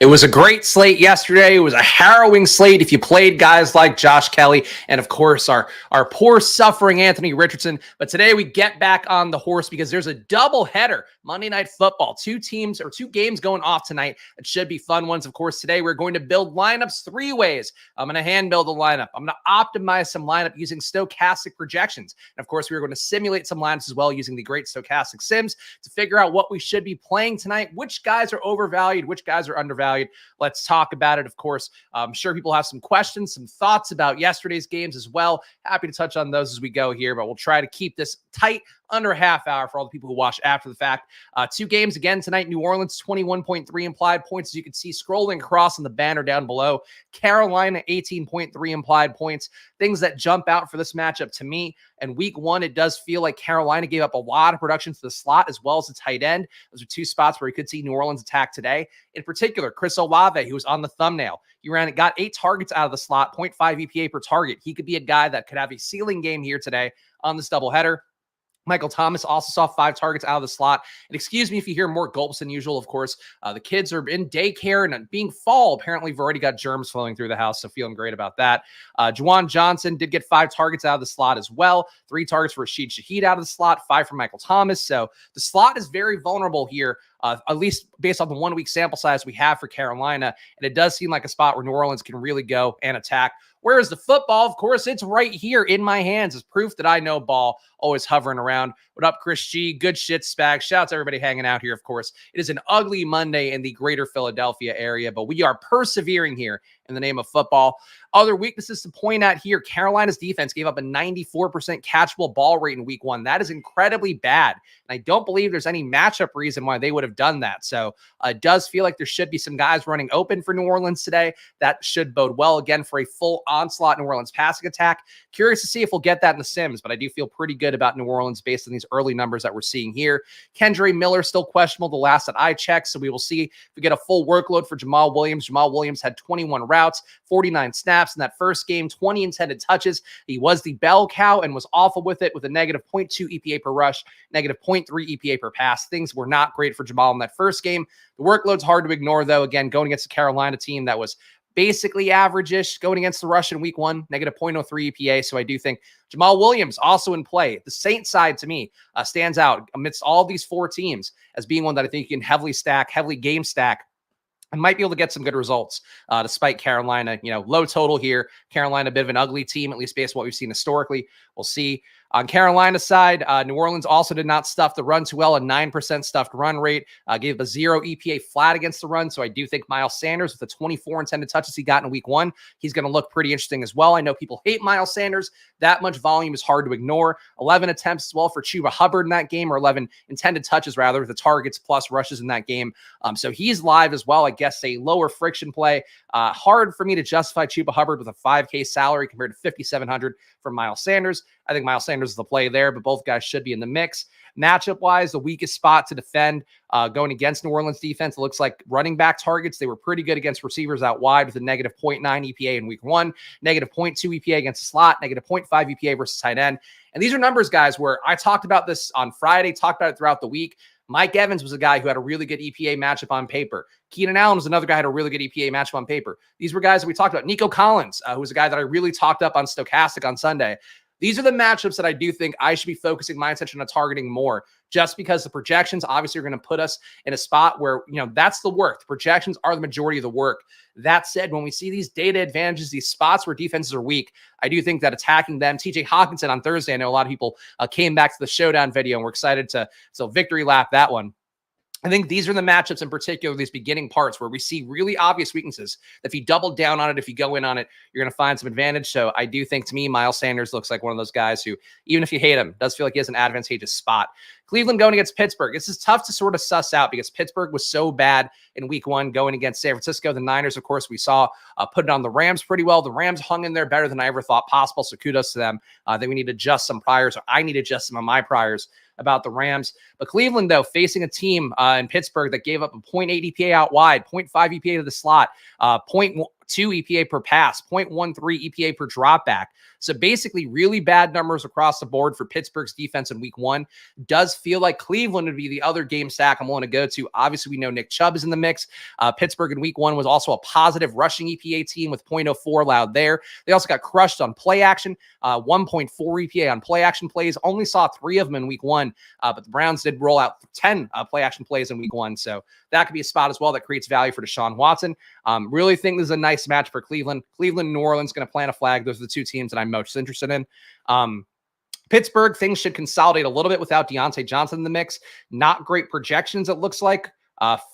It was a great slate yesterday. It was a harrowing slate if you played guys like Josh Kelly and, of course, our poor suffering Anthony Richardson. But today we get back on the horse because there's a doubleheader, Monday Night Football. Two games going off tonight. It should be fun ones. Of course, today we're going to build lineups three ways. I'm going to hand build a lineup. I'm going to optimize some lineup using stochastic projections. And, of course, we're going to simulate some lineups as well using the great stochastic sims to figure out what we should be playing tonight, which guys are overvalued, which guys are undervalued. Let's talk about it. Of course, I'm sure people have some questions, some thoughts about yesterday's games as well. Happy to touch on those as we go here, but we'll try to keep this tight, under a half hour for all the people who watch after the fact. Two games again tonight. New Orleans, 21.3 implied points, as you can see scrolling across on the banner down below. Carolina, 18.3 implied points. Things that jump out for this matchup to me. And week one, it does feel like Carolina gave up a lot of production to the slot as well as the tight end. Those are two spots where we could see New Orleans attack today. In particular, Chris Olave, who was on the thumbnail. He got 8 targets out of the slot, 0.5 EPA per target. He could be a guy that could have a ceiling game here today on this doubleheader. Michael Thomas also saw 5 targets out of the slot. And excuse me if you hear more gulps than usual, of course. The kids are in daycare and being fall. Apparently, we've already got germs flowing through the house, so feeling great about that. Juwan Johnson did get 5 targets out of the slot as well. 3 targets for Rashid Shaheed out of the slot, 5 for Michael Thomas. So the slot is very vulnerable here, at least based on the 1-week sample size we have for Carolina. And it does seem like a spot where New Orleans can really go and attack. Whereas the football, of course, it's right here in my hands as proof that I know ball, always hovering around. What up, Chris G? Good shit, Spags. Shout out to everybody hanging out here, of course. It is an ugly Monday in the greater Philadelphia area, but we are persevering here in the name of football. Other weaknesses to point out here, Carolina's defense gave up a 94% catchable ball rate in week one. That is incredibly bad. And I don't believe there's any matchup reason why they would have done that. So it does feel like there should be some guys running open for New Orleans today. That should bode well, again, for a full onslaught New Orleans passing attack. Curious to see if we'll get that in the sims, but I do feel pretty good about New Orleans based on these early numbers that we're seeing here. Kendre Miller still questionable the last that I checked, so we will see if we get a full workload for Jamal Williams. Jamal Williams had 21 routes, 49 snaps in that first game, 20 intended touches. He was the bell cow and was awful with it, with a negative 0.2 EPA per rush, negative 0.3 EPA per pass. Things were not great for Jamal in that first game. The workload's hard to ignore, though. Again, going against the Carolina team that was basically average-ish, going against the rush in week one, negative 0.03 EPA. So I do think Jamal Williams also in play. The Saints side, to me, stands out amidst all these 4 teams as being one that I think you can heavily game stack, and might be able to get some good results despite Carolina. Low total here. Carolina, a bit of an ugly team, at least based on what we've seen historically. We'll see. On Carolina's side, New Orleans also did not stuff the run too well, a 9% stuffed run rate, gave a 0 EPA flat against the run. So I do think Miles Sanders, with the 24 intended touches he got in week one, he's going to look pretty interesting as well. I know people hate Miles Sanders. That much volume is hard to ignore. 11 attempts as well for Chuba Hubbard in that game, or 11 intended touches rather, with the targets plus rushes in that game. So he's live as well. I guess a lower friction play. Hard for me to justify Chuba Hubbard with a $5K salary compared to $5,700 for Miles Sanders. I think Miles Sanders is the play there, but both guys should be in the mix. Matchup-wise, the weakest spot to defend going against New Orleans defense, it looks like running back targets. They were pretty good against receivers out wide with a negative 0.9 EPA in week one, negative 0.2 EPA against the slot, negative 0.5 EPA versus tight end. And these are numbers, guys, where I talked about this on Friday, talked about it throughout the week. Mike Evans was a guy who had a really good EPA matchup on paper. Keenan Allen was another guy who had a really good EPA matchup on paper. These were guys that we talked about. Nico Collins, who was a guy that I really talked up on Stochastic on Sunday. These are the matchups that I do think I should be focusing my attention on targeting more, just because the projections obviously are going to put us in a spot where, that's the work. The projections are the majority of the work. That said, when we see these data advantages, these spots where defenses are weak, I do think that attacking them, TJ Hawkinson on Thursday, I know a lot of people came back to the showdown video and we're excited to victory lap that one. I think these are the matchups in particular, these beginning parts where we see really obvious weaknesses. If you double down on it, if you go in on it, you're going to find some advantage. So I do think, to me, Miles Sanders looks like one of those guys who, even if you hate him, does feel like he has an advantageous spot. Cleveland going against Pittsburgh. This is tough to sort of suss out because Pittsburgh was so bad in week one going against San Francisco. The Niners, of course, we saw put it on the Rams pretty well. The Rams hung in there better than I ever thought possible. So kudos to them. I think we need to adjust some priors, or I need to adjust some of my priors about the Rams. But Cleveland, though, facing a team in Pittsburgh that gave up a 0.8 EPA out wide, 0.5 EPA to the slot, EPA per pass, 0.13 EPA per dropback. So basically really bad numbers across the board for Pittsburgh's defense in week one. Does feel like Cleveland would be the other game stack I'm willing to go to. Obviously, we know Nick Chubb is in the mix. Pittsburgh in week one was also a positive rushing EPA team with 0.04 allowed there. They also got crushed on play action, 1.4 EPA on play action plays. Only saw 3 of them in week one, but the Browns did roll out 10 play action plays in week one. So that could be a spot as well that creates value for Deshaun Watson. Really think this is a nice match for Cleveland. Cleveland, New Orleans going to plant a flag. Those are the 2 teams that I'm most interested in. Pittsburgh, things should consolidate a little bit without Deontay Johnson in the mix. Not great projections, it looks like.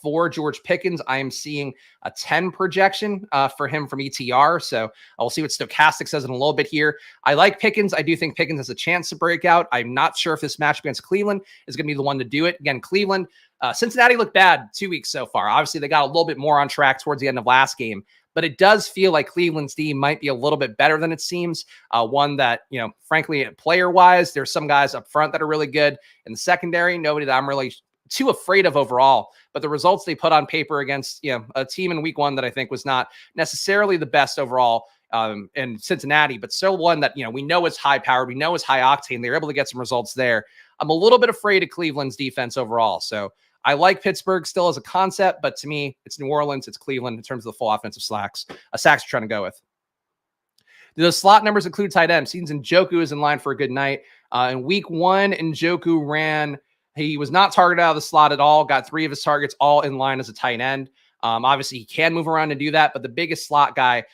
For George Pickens, I am seeing a 10 projection for him from ETR. So I'll see what Stochastic says in a little bit here. I like Pickens. I do think Pickens has a chance to break out. I'm not sure if this match against Cleveland is going to be the one to do it. Again, Cleveland, Cincinnati looked bad 2 weeks so far. Obviously, they got a little bit more on track towards the end of last game. But it does feel like Cleveland's D might be a little bit better than it seems. One that, frankly, player-wise, there's some guys up front that are really good. In the secondary, nobody that I'm really too afraid of overall. But the results they put on paper against, a team in week one that I think was not necessarily the best overall in Cincinnati, but still one that, we know is high-powered. We know is high-octane. They're able to get some results there. I'm a little bit afraid of Cleveland's defense overall. So I like Pittsburgh still as a concept, but to me, it's New Orleans, it's Cleveland in terms of the full offensive sacks we're trying to go with. Do those slot numbers include tight end? Seems Njoku is in line for a good night. In week one, Njoku he was not targeted out of the slot at all, got 3 of his targets all in line as a tight end. Obviously, he can move around and do that, but the biggest slot guy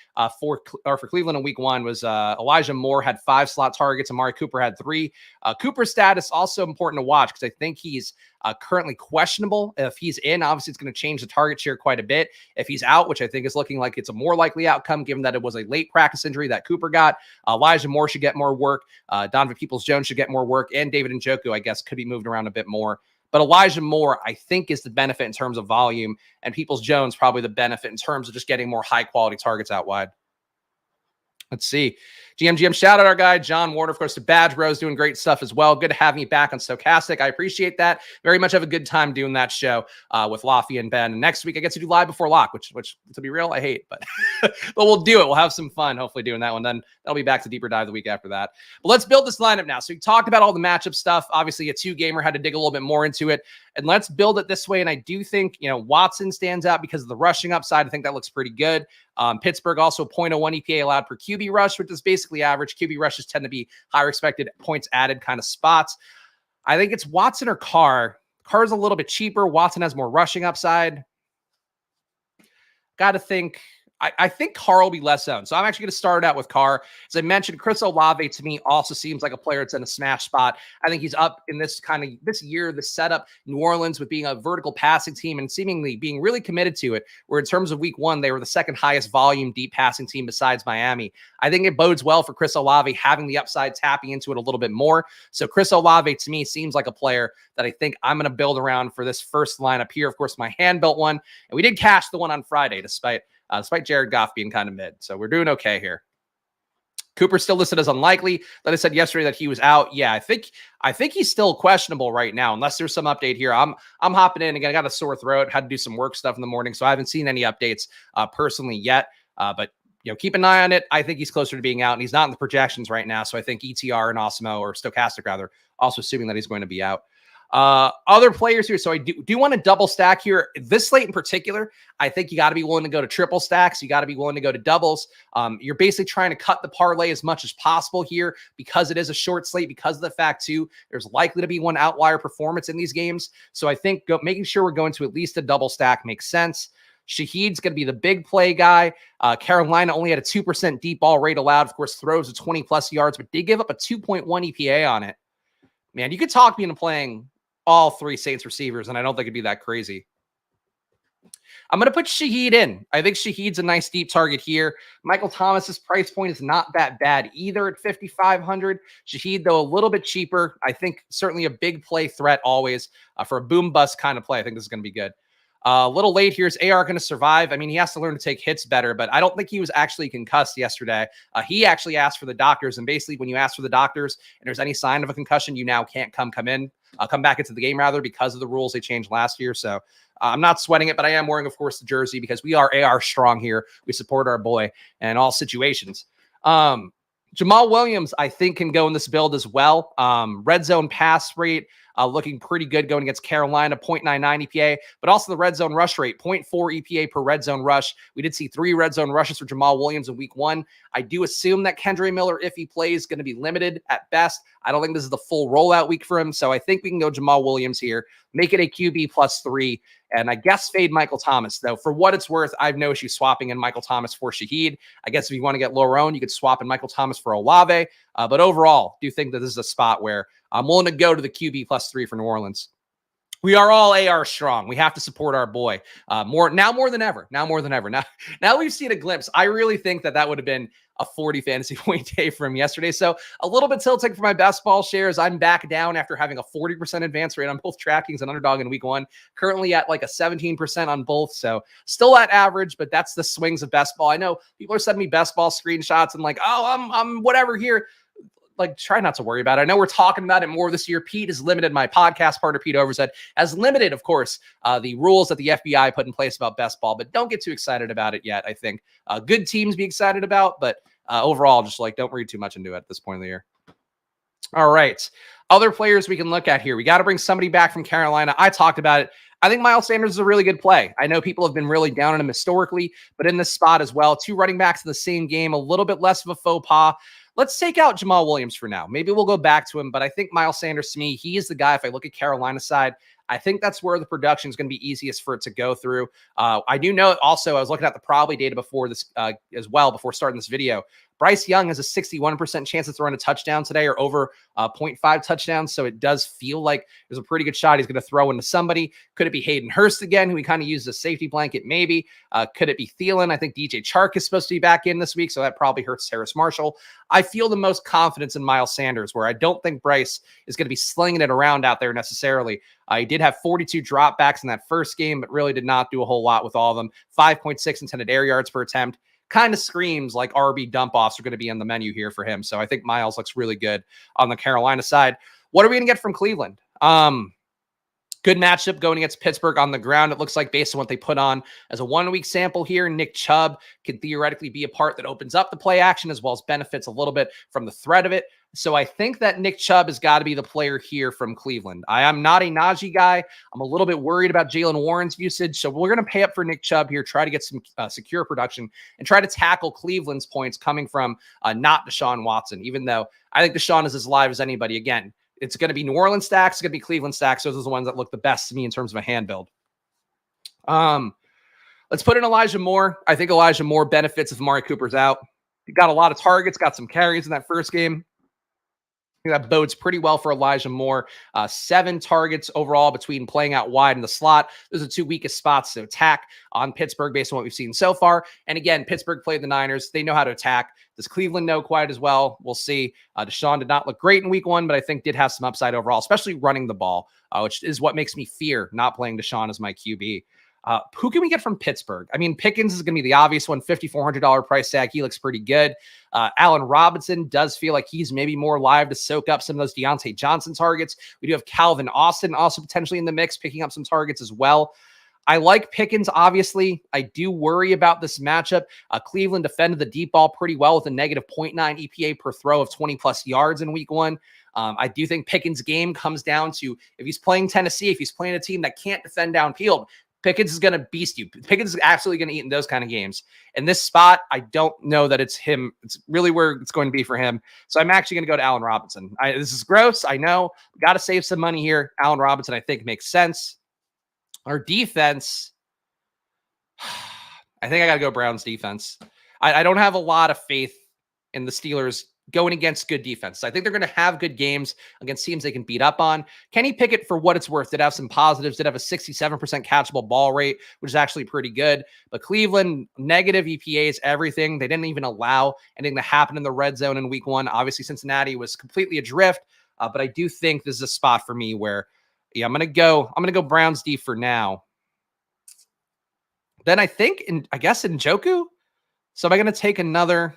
for Cleveland in week one was Elijah Moore, had 5 slot targets. Amari Cooper had 3. Cooper's status also important to watch because I think he's currently questionable. If he's in, obviously, it's going to change the target share quite a bit. If he's out, which I think is looking like it's a more likely outcome given that it was a late practice injury that Cooper got, Elijah Moore should get more work. Donovan Peoples-Jones should get more work, and David Njoku, I guess, could be moved around a bit more. But Elijah Moore, I think, is the benefit in terms of volume, and Peoples-Jones probably the benefit in terms of just getting more high-quality targets out wide. Let's see. GM, shout out our guy, John Warner, of course, the Badge Bros doing great stuff as well. Good to have me back on Stochastic. I appreciate that. Very much have a good time doing that show with Lafayette and Ben. And next week, I get to do Live Before Lock, which to be real, I hate, but but we'll do it. We'll have some fun, hopefully, doing that one. Then that'll be back to Deeper Dive the week after that. But let's build this lineup now. So we talked about all the matchup stuff. Obviously, a 2-gamer had to dig a little bit more into it. And let's build it this way. And I do think, Watson stands out because of the rushing upside. I think that looks pretty good. Pittsburgh also 0.01 EPA allowed per QB rush, which is basically average. QB rushes tend to be higher expected points added kind of spots. I think it's Watson or Carr. Carr's a little bit cheaper. Watson has more rushing upside. Got to think. I think Carr will be less owned. So I'm actually going to start out with Carr. As I mentioned, Chris Olave to me also seems like a player that's in a smash spot. I think he's up in this year, the setup, New Orleans with being a vertical passing team and seemingly being really committed to it, where in terms of week one, they were the second highest volume deep passing team besides Miami. I think it bodes well for Chris Olave having the upside, tapping into it a little bit more. So Chris Olave to me seems like a player that I think I'm going to build around for this first lineup here. Of course, my hand-built one, and we did cash the one on Friday despite Jared Goff being kind of mid. So we're doing okay here. Cooper's still listed as unlikely. Like I said yesterday that he was out. Yeah, I think he's still questionable right now, unless there's some update here. I'm hopping in again. I got a sore throat, had to do some work stuff in the morning, so I haven't seen any updates personally yet. But keep an eye on it. I think he's closer to being out, and he's not in the projections right now. So I think ETR and Osmo, or Stochastic rather, also assuming that he's going to be out. Other players here. So I do want to double stack here. This slate in particular, I think you got to be willing to go to triple stacks. You got to be willing to go to doubles. You're basically trying to cut the parlay as much as possible here because it is a short slate, because of the fact too, there's likely to be one outlier performance in these games. So I think making sure we're going to at least a double stack makes sense. Shaheed's going to be the big play guy. Carolina only had a 2% deep ball rate allowed. Of course, throws of 20 plus yards, but did give up a 2.1 EPA on it. Man, you could talk me into playing all 3 Saints receivers, and I don't think it'd be that crazy. I'm going to put Shaheed in. I think Shaheed's a nice deep target here. Michael Thomas's price point is not that bad either at $5,500. Shaheed, though, a little bit cheaper. I think certainly a big play threat always for a boom bust kind of play. I think this is going to be good. A little late here. Is AR going to survive? I mean, he has to learn to take hits better, but I don't think he was actually concussed yesterday. He actually asked for the doctors, and basically when you ask for the doctors and there's any sign of a concussion, you now can't come back into the game rather because of the rules they changed last year. So I'm not sweating it, but I am wearing, of course, the jersey because we are AR strong here. We support our boy in all situations. Jamal Williams, I think, can go in this build as well. Red zone pass rate looking pretty good going against Carolina, 0.99 EPA, but also the red zone rush rate, 0.4 EPA per red zone rush. We did see 3 red zone rushes for Jamal Williams in week 1. I do assume that Kendre Miller, if he plays, is going to be limited at best. I don't think this is the full rollout week for him, so I think we can go Jamal Williams here, make it a QB +3, and I guess fade Michael Thomas. Though, for what it's worth, I have no issue swapping in Michael Thomas for Shaheed. I guess if you want to get lower owned, you could swap in Michael Thomas for Olave. But overall, do you think that this is a spot where I'm willing to go to the QB +3 for New Orleans? We are all AR strong. We have to support our boy more than ever. Now we've seen a glimpse. I really think that would have been a 40 fantasy point day from yesterday. So a little bit tilting for my best ball shares. I'm back down after having a 40% advance rate on both DraftKings and Underdog in week 1. Currently at like a 17% on both. So still at average, but that's the swings of best ball. I know people are sending me best ball screenshots and like, oh, I'm whatever here. Like, try not to worry about it. I know we're talking about it more this year. Pete has limited, my podcast partner, Pete Overzet, has limited, of course, the rules that the FBI put in place about best ball, but don't get too excited about it yet. I think good teams be excited about, but overall, just like, don't read too much into it at this point of the year. All right. Other players we can look at here. We got to bring somebody back from Carolina. I talked about it. I think Miles Sanders is a really good play. I know people have been really down on him historically, but in this spot as well, 2 running backs in the same game, a little bit less of a faux pas. Let's take out Jamal Williams for now. Maybe we'll go back to him, but I think Miles Sanders, to me, he is the guy. If I look at Carolina's side, I think that's where the production is going to be easiest for it to go through. I do know also, I was looking at the probably data before this as well, before starting this video. Bryce Young has a 61% chance of throwing a touchdown today, or over 0.5 touchdowns. So it does feel like there's a pretty good shot he's going to throw into somebody. Could it be Hayden Hurst again, who he kind of used as a safety blanket? Maybe. Could it be Thielen? I think DJ Chark is supposed to be back in this week, so that probably hurts Harris Marshall. I feel the most confidence in Miles Sanders, where I don't think Bryce is going to be slinging it around out there necessarily. He did have 42 dropbacks in that first game, but really did not do a whole lot with all of them. 5.6 intended air yards per attempt. Kind of screams like RB dump-offs are going to be on the menu here for him. So I think Miles looks really good on the Carolina side. What are we going to get from Cleveland? Good matchup going against Pittsburgh on the ground. It looks like, based on what they put on as a 1-week sample here, Nick Chubb could theoretically be a part that opens up the play action as well as benefits a little bit from the threat of it. So I think that Nick Chubb has got to be the player here from Cleveland. I am not a Najee guy. I'm a little bit worried about Jalen Warren's usage. So we're going to pay up for Nick Chubb here, try to get some secure production, and try to tackle Cleveland's points coming from not Deshaun Watson, even though I think Deshaun is as live as anybody. Again, it's going to be New Orleans stacks. It's going to be Cleveland stacks. Those are the ones that look the best to me in terms of a hand build. Let's put in Elijah Moore. I think Elijah Moore benefits if Amari Cooper's out. He got a lot of targets, got some carries in that first game. I think that bodes pretty well for Elijah Moore. 7 targets overall between playing out wide in the slot. Those are 2 weakest spots to attack on Pittsburgh based on what we've seen so far. And again, Pittsburgh played the Niners. They know how to attack. Does Cleveland know quite as well? We'll see. Deshaun did not look great in week 1, but I think did have some upside overall, especially running the ball, which is what makes me fear not playing Deshaun as my QB. Who can we get from Pittsburgh? I mean, Pickens is going to be the obvious one, $5,400 price tag. He looks pretty good. Allen Robinson does feel like he's maybe more live to soak up some of those Deontay Johnson targets. We do have Calvin Austin also potentially in the mix, picking up some targets as well. I like Pickens, obviously. I do worry about this matchup. Cleveland defended the deep ball pretty well with a negative 0.9 EPA per throw of 20-plus yards in week 1. I do think Pickens' game comes down to, if he's playing Tennessee, if he's playing a team that can't defend downfield, Pickens is going to beast you. Pickens is absolutely going to eat in those kind of games. In this spot, I don't know that it's him. It's really where it's going to be for him. So I'm actually going to go to Allen Robinson. This is gross. I know. Got to save some money here. Allen Robinson, I think, makes sense. Our defense, I think I got to go Browns defense. I don't have a lot of faith in the Steelers going against good defense. I think they're going to have good games against teams they can beat up on. Kenny Pickett, for what it's worth, did have some positives, did have a 67% catchable ball rate, which is actually pretty good. But Cleveland, negative EPAs, everything. They didn't even allow anything to happen in the red zone in week 1. Obviously, Cincinnati was completely adrift. But I do think this is a spot for me where, yeah, I'm going to go Browns D for now. Then I think, I guess Njoku. So am I going to take another?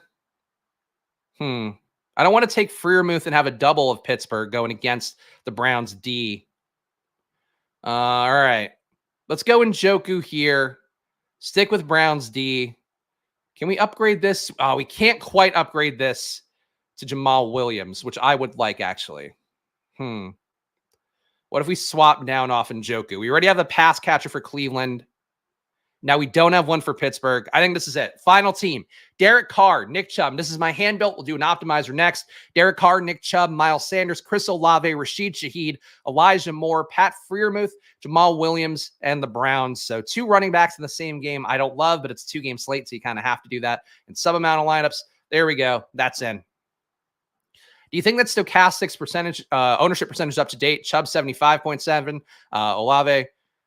I don't want to take Freiermuth and have a double of Pittsburgh going against the Browns D. All right. Let's go Njoku here. Stick with Browns D. Can we upgrade this? We can't quite upgrade this to Jamal Williams, which I would like, actually. What if we swap down off Njoku? We already have the pass catcher for Cleveland. Now we don't have one for Pittsburgh. I think this is it. Final team. Derek Carr, Nick Chubb. This is my hand built. We'll do an optimizer next. Derek Carr, Nick Chubb, Miles Sanders, Chris Olave, Rashid Shaheed, Elijah Moore, Pat Freiermuth, Jamal Williams, and the Browns. So 2 running backs in the same game. I don't love, but it's a 2-game slate, so you kind of have to do that in some amount of lineups. There we go. That's in. Do you think that stochastic's percentage, ownership percentage up to date? Chubb 75.7, Olave.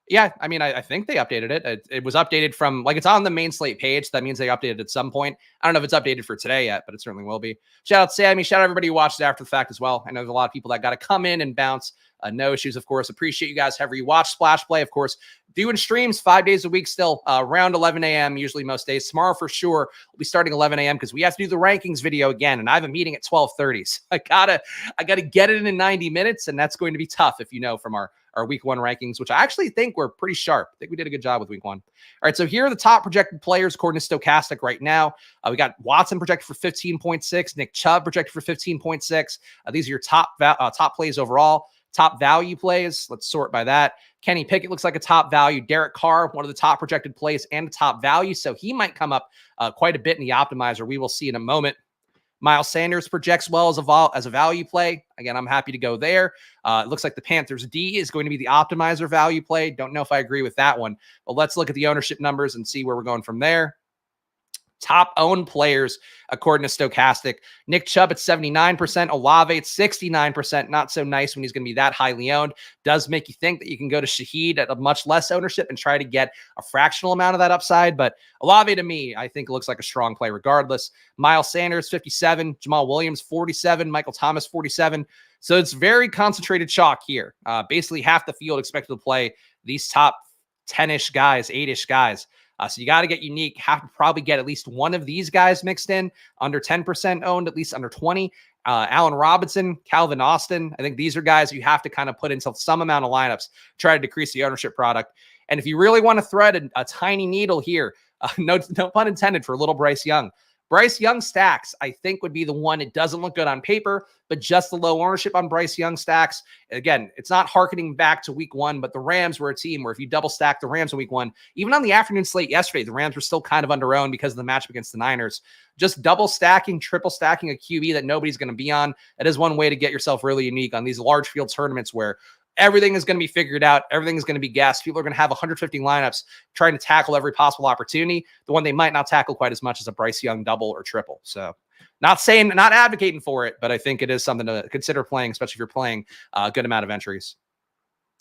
Yeah, I mean, I think they updated it. It was updated from, like, it's on the main slate page. So that means they updated at some point. I don't know if it's updated for today yet, but it certainly will be. Shout out Sammy. Shout out everybody who watched it after the fact as well. I know there's a lot of people that got to come in and bounce. No issues, of course. Appreciate you guys. However you watch Splash Play, of course, doing streams 5 days a week still, around 11 a.m. usually most days. Tomorrow for sure we'll be starting 11 a.m. because we have to do the rankings video again, and I have a meeting at 12:30. So I gotta get it in 90 minutes, and that's going to be tough, if you know, from our week 1 rankings, which I actually think were pretty sharp. I think we did a good job with week 1. All right, so here are the top projected players according to Stochastic right now. We got Watson projected for 15.6, Nick Chubb projected for 15.6. These are your top plays overall. Top value plays, let's sort by that. Kenny Pickett looks like a top value. Derek Carr, one of the top projected plays and a top value, so he might come up quite a bit in the optimizer. We will see in a moment. Miles Sanders projects well as a value play. Again, I'm happy to go there. It looks like the Panthers D is going to be the optimizer value play. Don't know if I agree with that one, but let's look at the ownership numbers and see where we're going from there. Top owned players, according to Stochastic. Nick Chubb at 79%, Olave at 69%. Not so nice when he's going to be that highly owned. Does make you think that you can go to Shaheed at a much less ownership and try to get a fractional amount of that upside. But Olave, to me, I think looks like a strong play regardless. Miles Sanders, 57. Jamal Williams, 47. Michael Thomas, 47. So it's very concentrated chalk here. Basically half the field expected to play these top 10-ish guys, 8-ish guys. So you got to get unique, have to probably get at least one of these guys mixed in, under 10% owned, at least under 20. Allen Robinson, Calvin Austin. I think these are guys you have to kind of put into some amount of lineups, try to decrease the ownership product. And if you really want to thread a tiny needle here, no pun intended for little Bryce Young. Bryce Young stacks, I think, would be the one. It doesn't look good on paper, but just the low ownership on Bryce Young stacks. Again, it's not hearkening back to week 1, but the Rams were a team where if you double stack the Rams in week 1, even on the afternoon slate yesterday, the Rams were still kind of under owned because of the matchup against the Niners. Just double stacking, triple stacking a QB that nobody's going to be on. That is one way to get yourself really unique on these large field tournaments where everything is going to be figured out. Everything is going to be guessed. People are going to have 150 lineups trying to tackle every possible opportunity. The one they might not tackle quite as much as a Bryce Young double or triple. So not advocating for it, but I think it is something to consider playing, especially if you're playing a good amount of entries.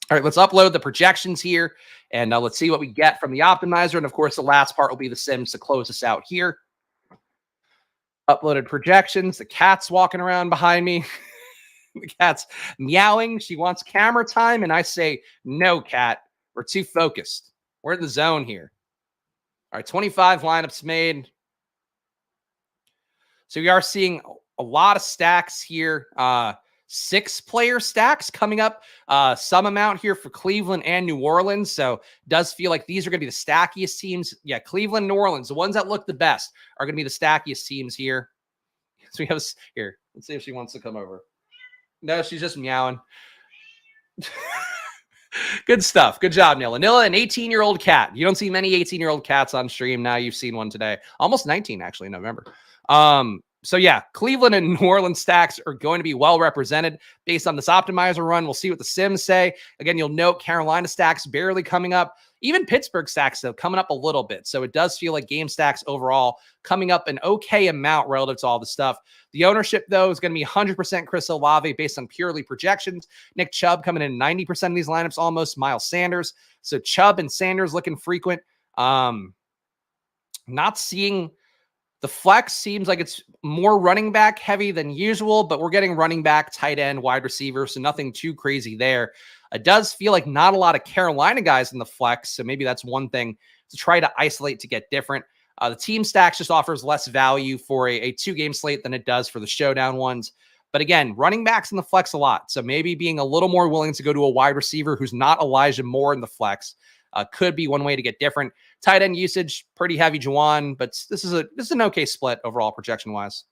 All right, let's upload the projections here, and let's see what we get from the optimizer. And of course, the last part will be the Sims to close us out here. Uploaded projections. The cat's walking around behind me. The cat's meowing. She wants camera time. And I say, no, cat. We're too focused. We're in the zone here. All right, 25 lineups made. So we are seeing a lot of stacks here. 6-player stacks coming up. Some amount here for Cleveland and New Orleans. So it does feel like these are going to be the stackiest teams. Yeah, Cleveland, New Orleans, the ones that look the best are going to be the stackiest teams here. So we have here. Let's see if she wants to come over. No, she's just meowing. Good stuff. Good job, Nilla. Nilla, an 18-year-old cat. You don't see many 18-year-old cats on stream. Now you've seen one today. Almost 19, actually, in November. So yeah, Cleveland and New Orleans stacks are going to be well represented based on this optimizer run. We'll see what the Sims say. Again, you'll note Carolina stacks barely coming up. Even Pittsburgh stacks, though, coming up a little bit. So it does feel like game stacks overall coming up an okay amount relative to all the stuff. The ownership, though, is going to be 100% Chris Olave based on purely projections. Nick Chubb coming in 90% of these lineups almost. Miles Sanders. So Chubb and Sanders looking frequent. Not seeing... The flex seems like it's more running back heavy than usual, but we're getting running back, tight end, wide receiver, so nothing too crazy there. It does feel like not a lot of Carolina guys in the flex, so maybe that's one thing to try to isolate to get different. The team stacks just offers less value for a 2-game slate than it does for the showdown ones. But again, running backs in the flex a lot, so maybe being a little more willing to go to a wide receiver who's not Elijah Moore in the flex. could be one way to get different. Tight end usage, pretty heavy Juwan, but this is an okay split overall projection wise.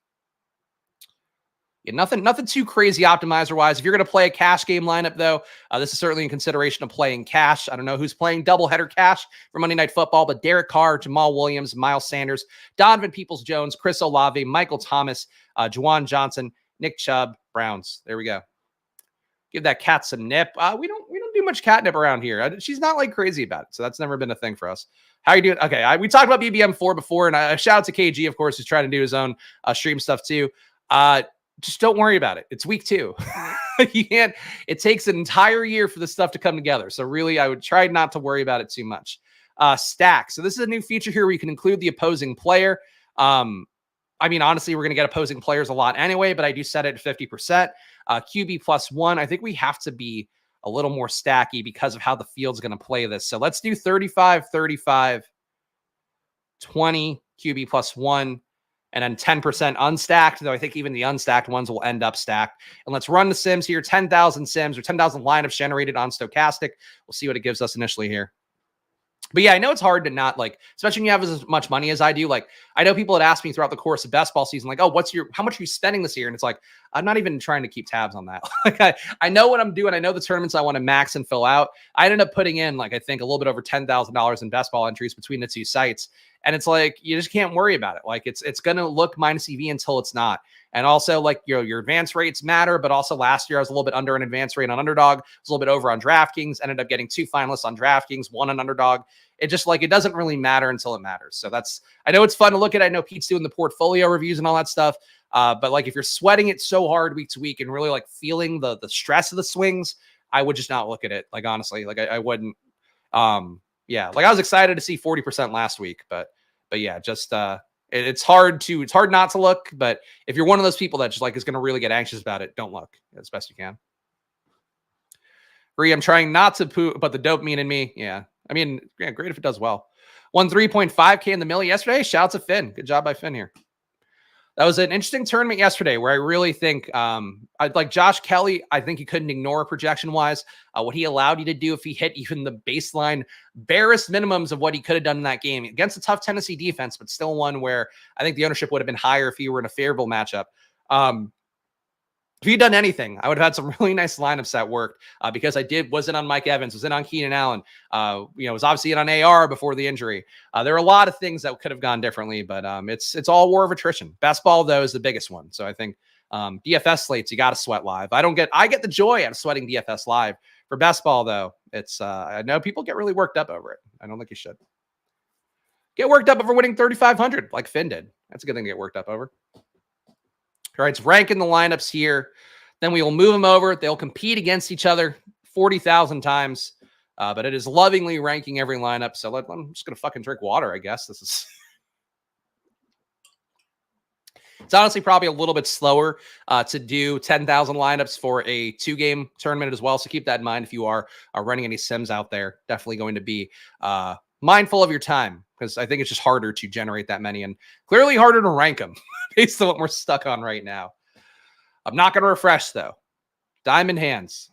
Yeah, nothing too crazy optimizer wise. If you're going to play a cash game lineup, though, this is certainly in consideration of playing cash. I don't know who's playing doubleheader cash for Monday Night Football, but Derek Carr, Jamal Williams, Miles Sanders, Donovan Peoples-Jones, Chris Olave, Michael Thomas, Juwan Johnson, Nick Chubb, Browns. There we go. Give that cat some nip. We don't do much catnip around here. She's not like crazy about it, so that's never been a thing for us. How you doing? Okay, we talked about BBM4 before, and a shout out to KG, of course, who's trying to do his own stream stuff too. Just don't worry about it. It's week 2. You can't. It takes an entire year for this stuff to come together. So really, I would try not to worry about it too much. Stack. So this is a new feature here where you can include the opposing player. I mean, honestly, we're going to get opposing players a lot anyway, but I do set it at 50%. QB +1. I think we have to be a little more stacky because of how the field's going to play this. So let's do 35, 35, 20 QB +1. And then 10% unstacked, though I think even the unstacked ones will end up stacked. And let's run the sims here. 10,000 sims or 10,000 lineups generated on Stochastic. We'll see what it gives us initially here. But yeah, I know it's hard to not like, especially when you have as much money as I do. Like, I know people had asked me throughout the course of best ball season, like, oh, how much are you spending this year? And it's like, I'm not even trying to keep tabs on that. Like, I know what I'm doing. I know the tournaments I want to max and fill out. I ended up putting in, like, I think a little bit over $10,000 in best ball entries between the two sites. And it's like, you just can't worry about it. Like, it's going to look minus EV until it's not. And also, like, your advance rates matter, but also last year I was a little bit under an advance rate on Underdog. I was a little bit over on DraftKings, ended up getting 2 finalists on DraftKings, 1 on Underdog. It just, like, it doesn't really matter until it matters. So I know it's fun to look at. I know Pete's doing the portfolio reviews and all that stuff. But like, if you're sweating it so hard week to week and really like feeling the stress of the swings, I would just not look at it. Like, honestly, like I wouldn't. Yeah, like I was excited to see 40% last week, but yeah, just it's hard not to look. But if you're one of those people that just like is going to really get anxious about it, don't look as best you can. I'm trying not to poo, but the dopamine in me. Yeah. I mean, yeah, great if it does well. Won 3.5K in the mill yesterday. Shouts to Finn. Good job by Finn here. That was an interesting tournament yesterday where I really think I'd like Josh Kelly. I think you couldn't ignore projection-wise what he allowed you to do if he hit even the baseline barest minimums of what he could have done in that game against a tough Tennessee defense, but still one where I think the ownership would have been higher if he were in a favorable matchup. If he'd done anything, I would have had some really nice lineups that worked because I was in on Mike Evans, was in on Keenan Allen, was obviously in on AR before the injury. There are a lot of things that could have gone differently, but it's all war of attrition. Best ball, though, is the biggest one. So I think DFS slates, you got to sweat live. I get the joy out of sweating DFS live. For best ball, though, I know people get really worked up over it. I don't think you should. Get worked up over winning 3,500 like Finn did. That's a good thing to get worked up over. All right, it's ranking the lineups here. Then we will move them over. They'll compete against each other 40,000 times. But it is lovingly ranking every lineup. So I'm just going to fucking drink water, I guess. It's honestly probably a little bit slower to do 10,000 lineups for a 2-game tournament as well. So keep that in mind if you are running any sims out there. Definitely going to be mindful of your time because I think it's just harder to generate that many and clearly harder to rank them based on what we're stuck on right now. I'm not going to refresh, though. Diamond hands.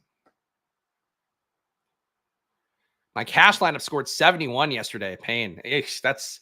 My cash lineup scored 71 yesterday. Pain. Eesh, that's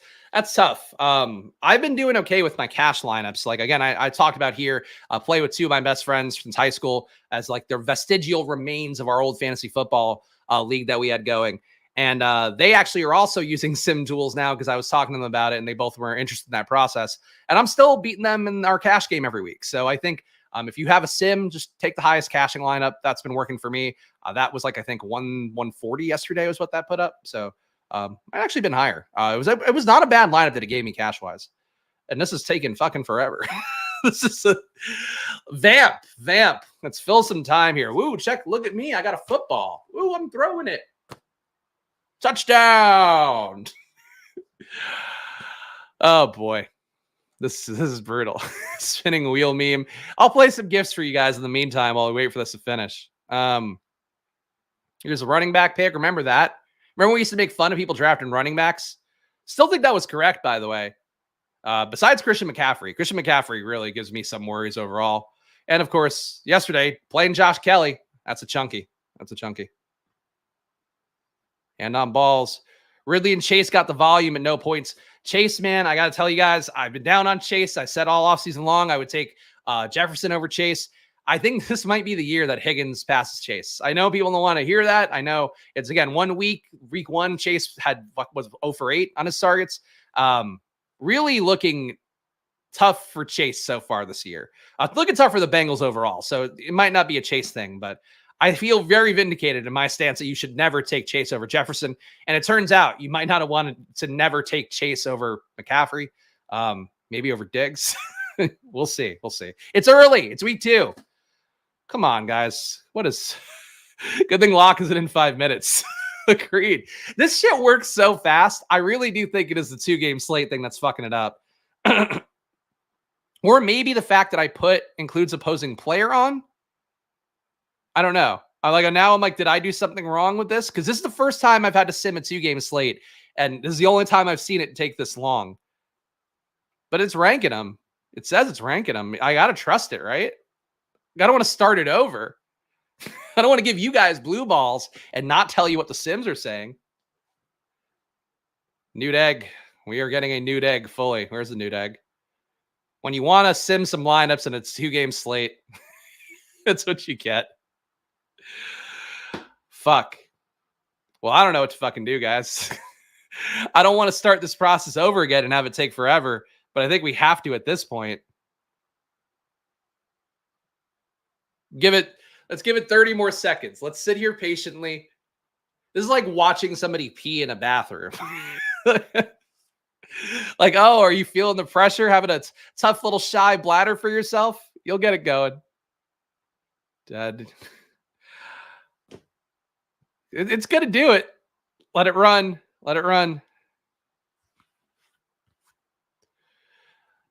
tough. I've been doing okay with my cash lineups. Like, again, I talked about here, play with 2 of my best friends since high school as like their vestigial remains of our old fantasy football league that we had going. And they actually are also using sim tools now because I was talking to them about it and they both were interested in that process. And I'm still beating them in our cash game every week. So I think if you have a sim, just take the highest cashing lineup. That's been working for me. That was like, I think 140 yesterday was what that put up. So I've actually been higher. It was not a bad lineup that it gave me cash wise. And this is taking fucking forever. This is a vamp. Let's fill some time here. Woo, look at me. I got a football. Woo, I'm throwing it. Touchdown. Oh boy. This is brutal. Spinning wheel meme. I'll play some gifts for you guys in the meantime while we wait for this to finish. Here's a running back pick. Remember that? Remember we used to make fun of people drafting running backs? Still think that was correct, by the way. Besides Christian McCaffrey. Christian McCaffrey really gives me some worries overall. And of course, yesterday, playing Josh Kelly. That's a chunky. and on balls. Ridley and Chase got the volume at no points. Chase, man, I got to tell you guys, I've been down on Chase. I said all offseason long I would take Jefferson over Chase. I think this might be the year that Higgins passes Chase. I know people don't want to hear that. I know it's, again, 1 week. Week 1, Chase was 0 for 8 on his targets. Really looking tough for Chase so far this year. Looking tough for the Bengals overall. So it might not be a Chase thing, but I feel very vindicated in my stance that you should never take Chase over Jefferson. And it turns out you might not have wanted to never take Chase over McCaffrey, maybe over Diggs. We'll see. We'll see. It's early. It's week 2. Come on, guys. What is good thing Locke isn't in 5 minutes. Agreed. This shit works so fast. I really do think it is the 2-game slate thing that's fucking it up. Or maybe the fact that I put includes opposing player on. I don't know. Now I'm like, did I do something wrong with this? Because this is the first time I've had to sim a 2-game slate. And this is the only time I've seen it take this long. But it's ranking them. It says it's ranking them. I got to trust it, right? I don't want to start it over. I don't want to give you guys blue balls and not tell you what the sims are saying. Nude egg. We are getting a nude egg fully. Where's the nude egg? When you want to sim some lineups and it's 2-game slate, that's what you get. Fuck. Well, I don't know what to fucking do, guys. I don't want to start this process over again and have it take forever, but I think we have to at this point. Let's give it 30 more seconds. Let's sit here patiently. This is like watching somebody pee in a bathroom. Like, oh, are you feeling the pressure? Having a tough little shy bladder for yourself? You'll get it going. Dead. It's going to do it. Let it run. Let it run.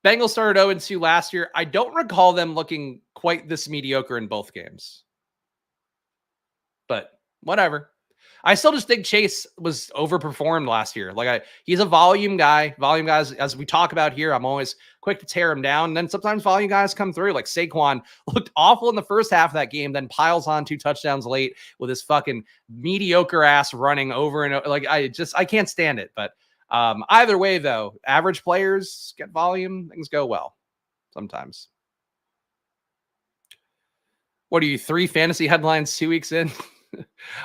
Bengals started 0-2 last year. I don't recall them looking quite this mediocre in both games. But whatever. I still just think Chase was overperformed last year. He's a volume guy. Volume guys, as we talk about here, I'm always quick to tear him down. And then sometimes volume guys come through. Like Saquon looked awful in the first half of that game, then piles on 2 touchdowns late with his fucking mediocre ass running over and over. I can't stand it. But either way, though, average players get volume. Things go well sometimes. What are you, 3 fantasy headlines 2 weeks in?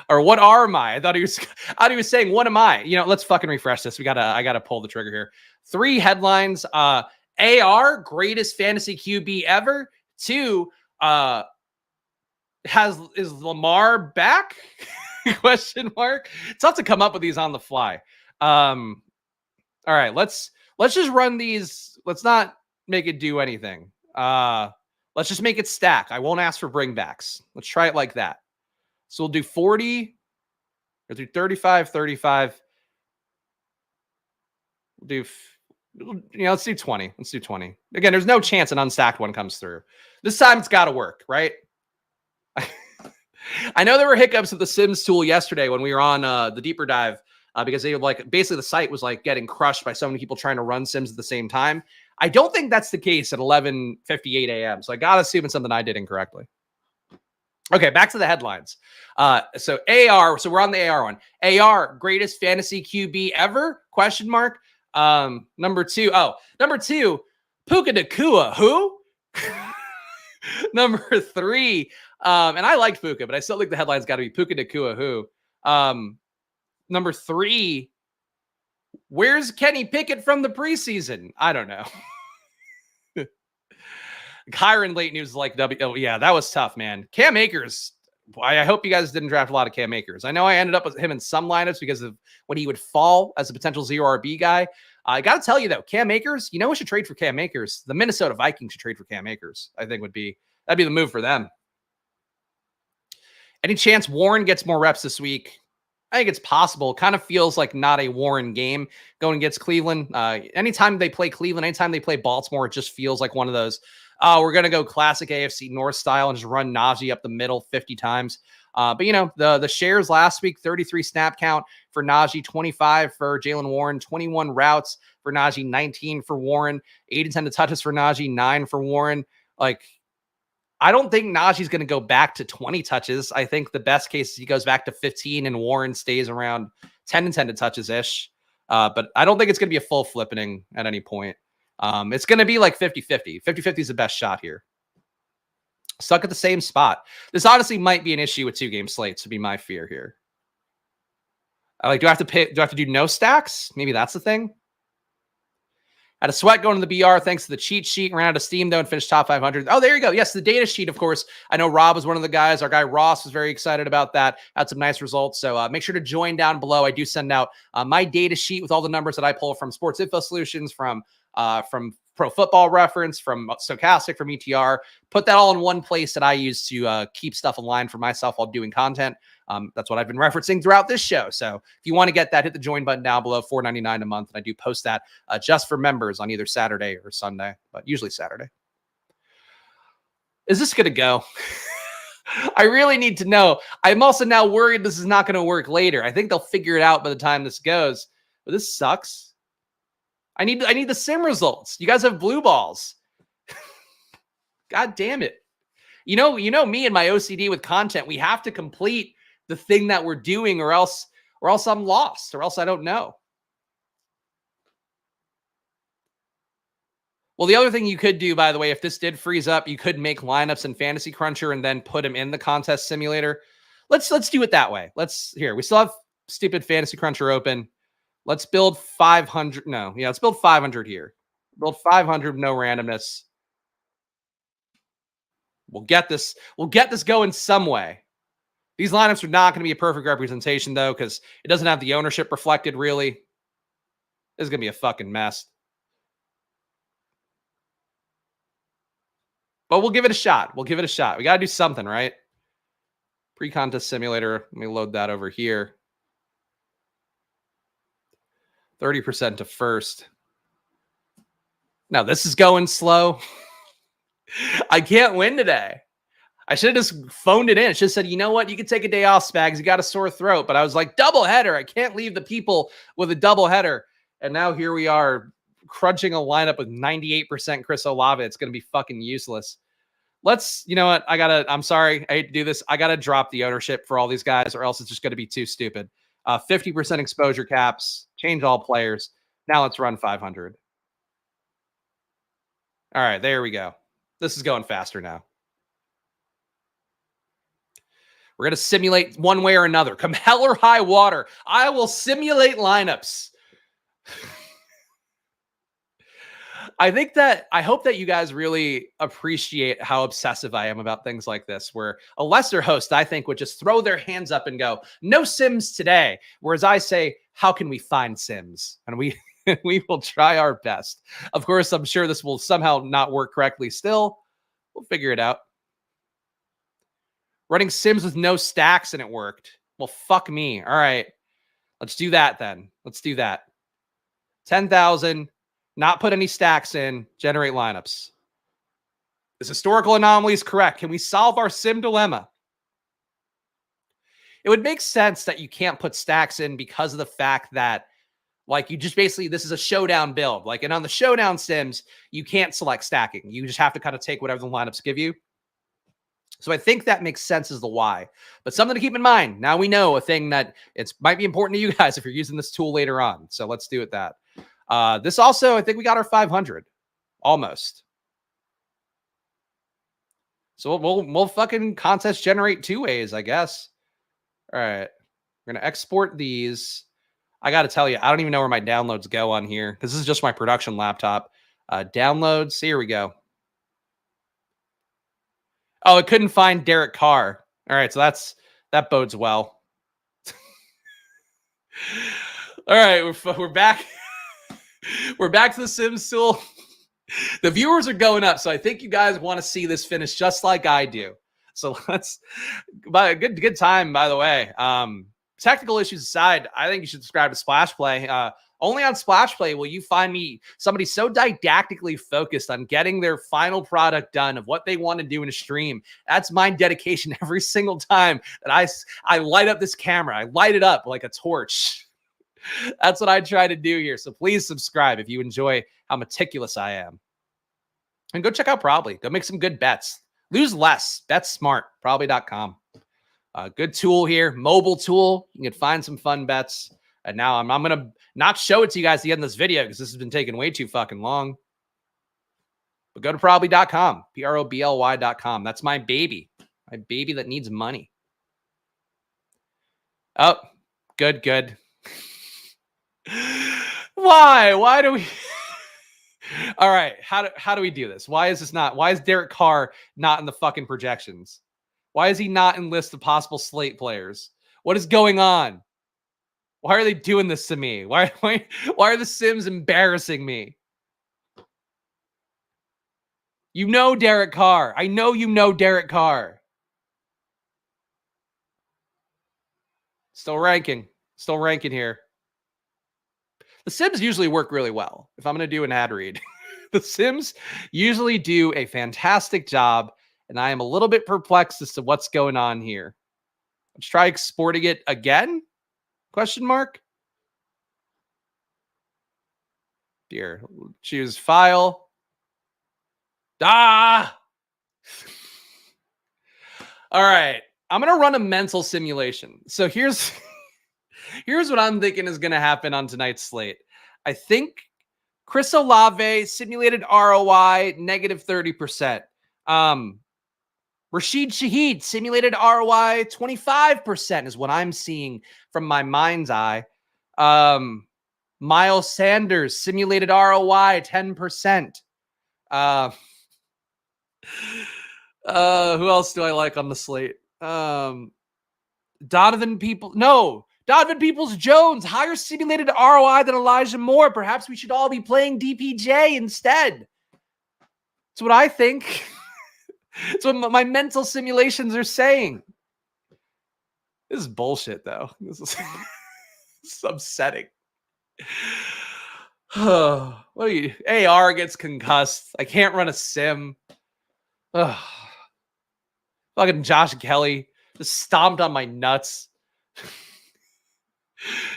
Or what are I thought he was saying, what am I? Let's fucking refresh this. I gotta pull the trigger here. 3 headlines. AR, greatest fantasy QB ever. 2, is Lamar back? Question mark. It's tough to come up with these on the fly. All right, let's just run these. Let's not make it do anything. Let's just make it stack. I won't ask for bringbacks. Let's try it like that. So we'll do 40 or do 35, 35. We'll do, let's do 20. Let's do 20. Again, there's no chance an unstacked one comes through. This time it's got to work, right? I know there were hiccups with the Sims tool yesterday when we were on the deeper dive because they were basically the site was getting crushed by so many people trying to run Sims at the same time. I don't think that's the case at 11:58 a.m. So I got to assume it's something I did incorrectly. Okay, back to the headlines. So AR, so we're on the AR one. AR, greatest fantasy QB ever? Question mark. Number 2, Puka Nacua. Who? Number 3, and I liked Puka, but I still think the headline's got to be Puka Nacua. Who? Number 3, where's Kenny Pickett from the preseason? I don't know. Kyron late news yeah, that was tough, man. Cam Akers. I hope you guys didn't draft a lot of Cam Akers. I know I ended up with him in some lineups because of when he would fall as a potential 0 RB guy. I got to tell you though, Cam Akers, we should trade for Cam Akers. The Minnesota Vikings should trade for Cam Akers. I think that'd be the move for them. Any chance Warren gets more reps this week? I think it's possible. Kind of feels like not a Warren game going against Cleveland. Anytime they play Cleveland, anytime they play Baltimore, it just feels like one of those, we're going to go classic AFC North style and just run Najee up the middle 50 times. But the shares last week, 33 snap count for Najee, 25 for Jaylen Warren, 21 routes for Najee, 19 for Warren, 8 and 10 to touches for Najee, 9 for Warren. I don't think Najee's going to go back to 20 touches. I think the best case is he goes back to 15 and Warren stays around 10 intended touches-ish. But I don't think it's going to be a full flippening at any point. It's going to be like 50-50. 50-50 is the best shot here. Stuck at the same spot. This honestly might be an issue with 2-game slates, would be my fear here. Do I have to do no stacks? Maybe that's the thing. Had a sweat going to the BR thanks to the cheat sheet. Ran out of steam, though, and finished top 500. Oh, there you go. Yes, the data sheet, of course. I know Rob was one of the guys. Our guy Ross was very excited about that. Had some nice results. So make sure to join down below. I do send out my data sheet with all the numbers that I pull from Sports Info Solutions, from Pro Football Reference, from Stochastic, from ETR. Put that all in one place that I use to keep stuff aligned for myself while doing content. That's what I've been referencing throughout this show. So if you want to get that, hit the join button down below, $4.99 a month. And I do post that just for members on either Saturday or Sunday, but usually Saturday. Is this going to go? I really need to know. I'm also now worried this is not going to work later. I think they'll figure it out by the time this goes, but this sucks. I need the sim results. You guys have blue balls. God damn it. You know me and my OCD with content. We have to complete the thing that we're doing, or else I'm lost, or else I don't know. Well, the other thing you could do, by the way, if this did freeze up, you could make lineups in Fantasy Cruncher and then put them in the contest simulator. Let's do it that way. We still have stupid Fantasy Cruncher open. Let's build 500. Let's build 500 here. Build 500, no randomness. We'll get this going some way. These lineups are not going to be a perfect representation, though, because it doesn't have the ownership reflected, really. This is going to be a fucking mess. But we'll give it a shot. We got to do something, right? Pre-contest simulator. Let me load that over here. 30% to first. Now, this is going slow. I can't win today. I should have just phoned it in. It should have said, you know what? You can take a day off, Spags. You got a sore throat. But I was like, doubleheader. I can't leave the people with a doubleheader. And now here we are crunching a lineup with 98% Chris Olave. It's going to be fucking useless. You know what? I'm sorry. I hate to do this. I got to drop the ownership for all these guys, or else it's just going to be too stupid. 50% exposure caps, change all players. Now let's run 500. All right, there we go. This is going faster now. We're going to simulate one way or another. Come hell or high water, I will simulate lineups. I hope that you guys really appreciate how obsessive I am about things like this, where a lesser host, I think, would just throw their hands up and go, no sims today. Whereas I say, how can we find sims? And we will try our best. Of course, I'm sure this will somehow not work correctly still. We'll figure it out. Running sims with no stacks and it worked. Well, fuck me. All right. Let's do that then. Let's do that. 10,000. Not put any stacks in. Generate lineups. Is historical anomalies correct? Can we solve our sim dilemma? It would make sense that you can't put stacks in because of the fact that, like, you just basically, this is a showdown build. Like, and on the showdown sims, you can't select stacking. You just have to kind of take whatever the lineups give you. So I think that makes sense as the why. But something to keep in mind. Now we know a thing that might be important to you guys if you're using this tool later on. So let's do it that. This also, I think we got our 500. Almost. So we'll fucking contest generate two ways, I guess. All right. We're going to export these. I got to tell you, I don't even know where my downloads go on here because this is just my production laptop. Downloads. Here we go. Oh, it couldn't find Derek Carr. All right, so that bodes well. All right, we're back. We're back to the Sims tool. The viewers are going up, so I think you guys want to see this finish just like I do. So let's. But a good time, by the way. Technical issues aside, I think you should subscribe to Splash Play. Only on Splash Play will you find me somebody so didactically focused on getting their final product done of what they want to do in a stream. That's my dedication every single time that I light up this camera. I light it up like a torch. That's what I try to do here. So please subscribe if you enjoy how meticulous I am. And go check out Probably. Go make some good bets. Lose less. Bet smart. Probably.com. Good tool here. Mobile tool. You can find some fun bets. And now I'm going to not show it to you guys at the end of this video because this has been taking way too fucking long. But go to probably.com, probly.com. That's my baby that needs money. Oh, good. Why do we... All right, how do we do this? Why is Derek Carr not in the fucking projections? Why is he not in list of possible slate players? What is going on? Why are they doing this to me? Why are the Sims embarrassing me? You know Derek Carr. I know you know Derek Carr. Still ranking here. The Sims usually work really well. If I'm going to do an ad read, the Sims usually do a fantastic job, and I am a little bit perplexed as to what's going on here. Let's try exporting it again? Question mark. Here, choose file. All right. I'm going to run a mental simulation. So here's what I'm thinking is going to happen on tonight's slate. I think Chris Olave simulated ROI negative 30%. Rashid Shaheed simulated ROI 25% is what I'm seeing from my mind's eye. Miles Sanders simulated ROI 10%. Who else do I like on the slate? Donovan Peoples-Jones, higher simulated ROI than Elijah Moore. Perhaps we should all be playing DPJ instead. That's what I think. That's what my mental simulations are saying. This is bullshit, though. This is upsetting. What are you? AR gets concussed. I can't run a sim. Fucking Josh Kelly just stomped on my nuts.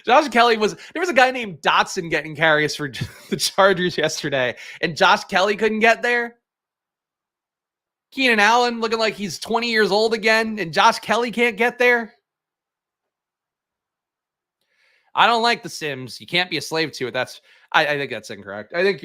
Josh Kelly there was a guy named Dotson getting carries for the Chargers yesterday, and Josh Kelly couldn't get there. Keenan Allen looking like he's 20 years old again, and Josh Kelly can't get there. I don't like the Sims. You can't be a slave to it. I think that's incorrect. I think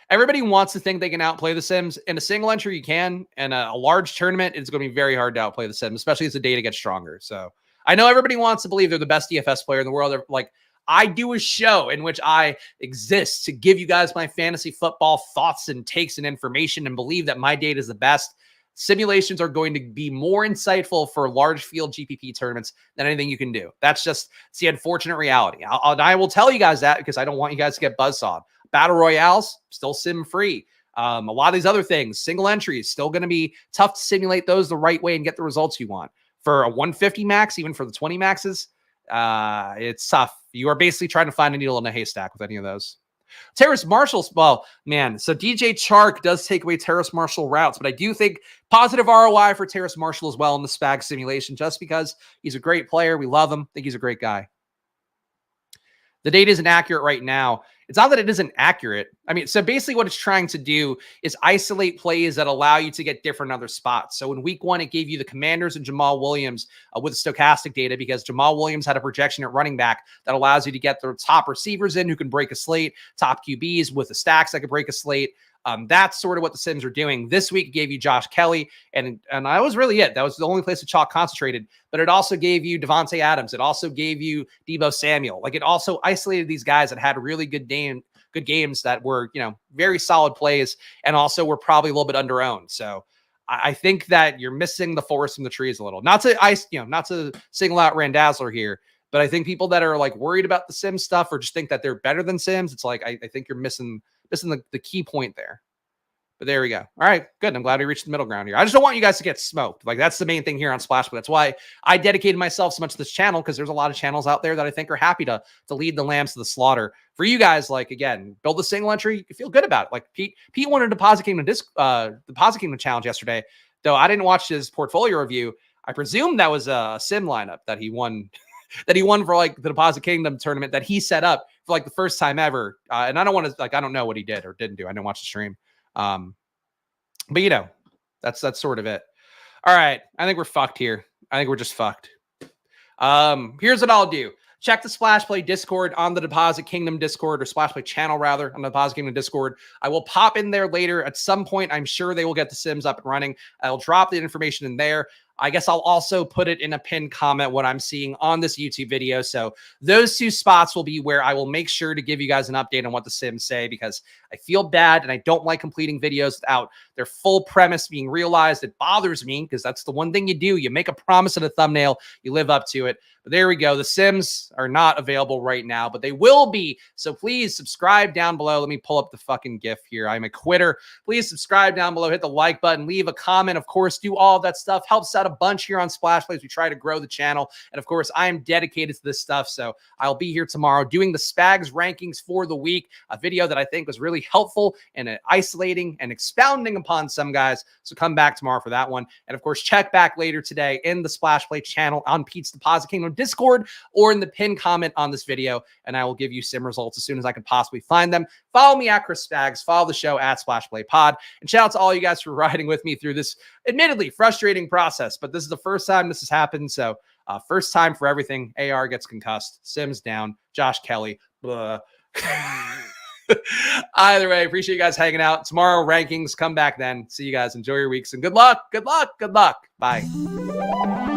everybody wants to think they can outplay the Sims. In a single entry, you can. And a large tournament, it's going to be very hard to outplay the Sims, especially as the data gets stronger. So I know everybody wants to believe they're the best DFS player in the world. They're like, I do a show in which I exist to give you guys my fantasy football thoughts and takes and information and believe that my data is the best. Simulations are going to be more insightful for large field GPP tournaments than anything you can do. It's the unfortunate reality. I will tell you guys that because I don't want you guys to get buzzsawed. Battle Royales, still sim free. A lot of these other things, single entries, still going to be tough to simulate those the right way and get the results you want. For a 150 max, even for the 20 maxes, it's tough. You are basically trying to find a needle in a haystack with any of those. Terrace Marshall's, well, man, so DJ Chark does take away Terrace Marshall routes, but I do think positive ROI for Terrace Marshall as well in the Spags simulation, just because he's a great player. We love him. I think he's a great guy. The data isn't accurate right now. It's not that it isn't accurate. I mean, so basically what it's trying to do is isolate plays that allow you to get different other spots. So in week 1, it gave you the Commanders and Jamal Williams with stochastic data because Jamal Williams had a projection at running back that allows you to get the top receivers in who can break a slate, top QBs with the stacks that could break a slate. That's sort of what the Sims are doing. This week it gave you Josh Kelly, and that was really it. That was the only place the chalk concentrated, but it also gave you Devontae Adams. It also gave you Deebo Samuel. Like, it also isolated these guys that had really good games that were, very solid plays, and also were probably a little bit under-owned. So I think that you're missing the forest from the trees a little. Not to single out Randazzler here, but I think people that are like worried about the Sims stuff or just think that they're better than Sims, it's like, I think you're missing the key point there. But there we go. All right, good. I'm glad we reached the middle ground here. I just don't want you guys to get smoked. Like, that's the main thing here on Splash. But that's why I dedicated myself so much to this channel, because there's a lot of channels out there that I think are happy to lead the lambs to the slaughter. For you guys, like, again, build a single entry, you feel good about it. Like Pete wanted a Deposit Kingdom challenge yesterday, though I didn't watch his portfolio review. I presume that was a sim lineup that he won. That he won for like the Deposit Kingdom tournament that he set up for like the first time ever. And I don't want to, like, I don't know what he did or didn't do. I didn't watch the stream. But that's sort of it. All right. I think we're fucked here. I think we're just fucked. Here's what I'll do. check the Splash Play Discord on the Deposit Kingdom Discord, or Splash Play channel rather, on the Deposit Kingdom Discord. I will pop in there later at some point. I'm sure they will get the Sims up and running. I'll drop the information in there. I guess I'll also put it in a pinned comment what I'm seeing on this YouTube video. So those two spots will be where I will make sure to give you guys an update on what the Sims say, because I feel bad and I don't like completing videos without their full premise being realized. It bothers me because that's the one thing you do. You make a promise in a thumbnail, you live up to it. But there we go. The Sims are not available right now, but they will be. So please subscribe down below. Let me pull up the fucking GIF here. I'm a quitter. Please subscribe down below. Hit the like button. Leave a comment. Of course, do all that stuff. Helps out a bunch here on Splash Plays. We try to grow the channel. And of course, I am dedicated to this stuff. So I'll be here tomorrow doing the Spags rankings for the week, a video that I think was really helpful and isolating and expounding upon some guys. So come back tomorrow for that one. And of course, check back later today in the Splash Play channel on Pete's Deposit Kingdom Discord, or in the pinned comment on this video, and I will give you sim results as soon as I can possibly find them. Follow me at Chris Spags, follow the show at Splash Play Pod, and shout out to all you guys for riding with me through this admittedly frustrating process, but this is the first time this has happened, so first time for everything. AR gets concussed, Sims down, Josh Kelly, blah. Either way, appreciate you guys hanging out. Tomorrow, rankings, come back then. See you guys. Enjoy your weeks, and good luck, good luck, good luck. Bye.